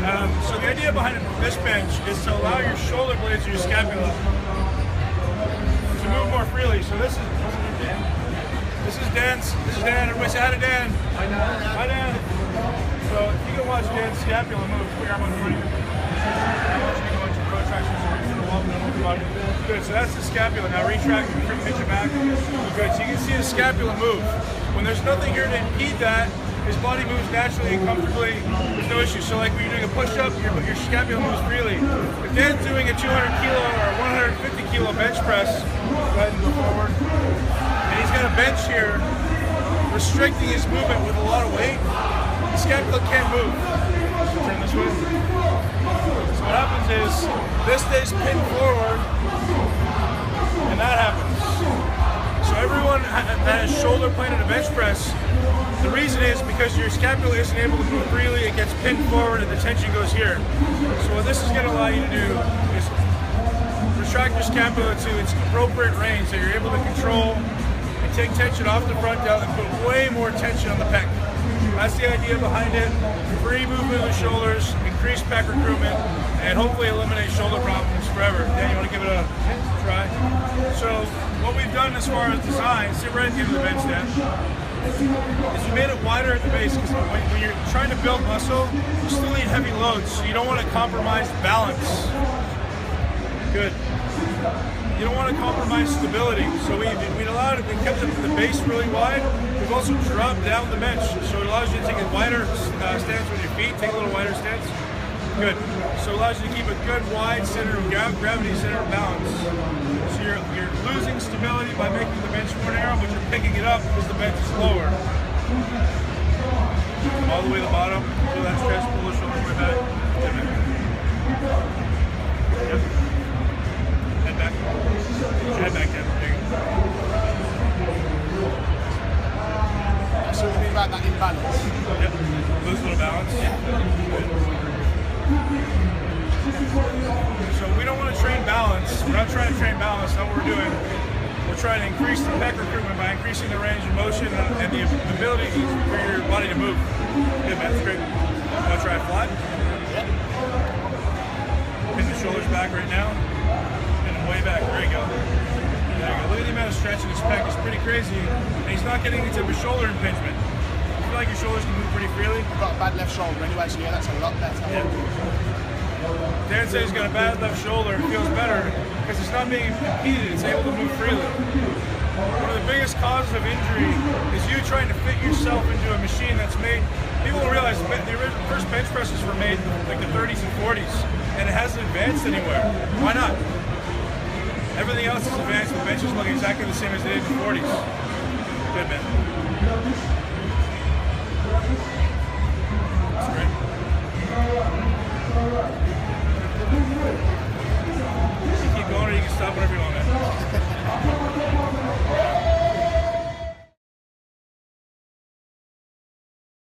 So the idea behind this bench is to allow your shoulder blades or your scapula to move more freely. So this is Dan. This is Dan. Everybody say hi to Dan. Hi Dan. Hi Dan. So you can watch Dan's scapula move. Clear up on the front. Good. So that's the scapula. Now retract and pinch it back. Good. So you can see the scapula move. When there's nothing here to impede that, his body moves naturally and comfortably. There's no issue. So like when you're doing a push-up, your scapula moves freely. If Dan's doing a 200 kilo or 150 kilo bench press, go ahead and go forward. And he's got a bench here restricting his movement with a lot of weight. The scapula can't move. So turn this way. So what happens is this stays pinned forward, and that happens. So everyone that has shoulder pain in a bench press, the reason is because your scapula isn't able to move freely, it gets pinned forward and the tension goes here. So what this is going to allow you to do is retract your scapula to its appropriate range so you're able to control and take tension off the front delt and put way more tension on the pec. That's the idea behind it. Free movement of the shoulders, increase pec recruitment, and hopefully eliminate shoulder problems forever. Dan, you want to give it a try? So what we've done as far as design, sit right at the end of the bench stand, is we made it wider at the base because when you're trying to build muscle, you still need heavy loads, so you don't want to compromise balance. Good. You don't want to compromise stability, so we allowed it. We kept the base really wide. We've also dropped down the bench, so it allows you to take a wider stance with your feet. Take a little wider stance. Good. So it allows you to keep a good wide center of gravity, center of balance. So you're losing stability by making the bench more narrow, but you're picking it up because the bench is lower. Come all the way to the bottom. Feel that stretch. Pull the shoulders way back. Yep. Head back. Head back down. There you go. So what do you mean about that imbalance? Yep. Lose a little balance. Good. So we don't want to train balance. We're not trying to train balance. That's what we're doing. We're trying to increase the pec recruitment by increasing the range of motion and the ability for your body to move. Good, man. That's great. Want to try it flat? Yep. Pin the shoulders back right now. Pin them way back. There you go. There you go. Look at the amount of stretch in his pec. It's pretty crazy. And he's not getting any type of shoulder impingement. I feel like your shoulders can move pretty freely. I've got a bad left shoulder anyway, so yeah, that's a lot better. Yeah. Dan says he's got a bad left shoulder. It feels better because it's not being impeded. It's able to move freely. One of the biggest causes of injury is you trying to fit yourself into a machine that's made. People don't realize the first bench presses were made like the 30s and 40s, and it hasn't advanced anywhere. Why not? Everything else is advanced. The benches look exactly the same as they did in the 40s. Good, man. That's great.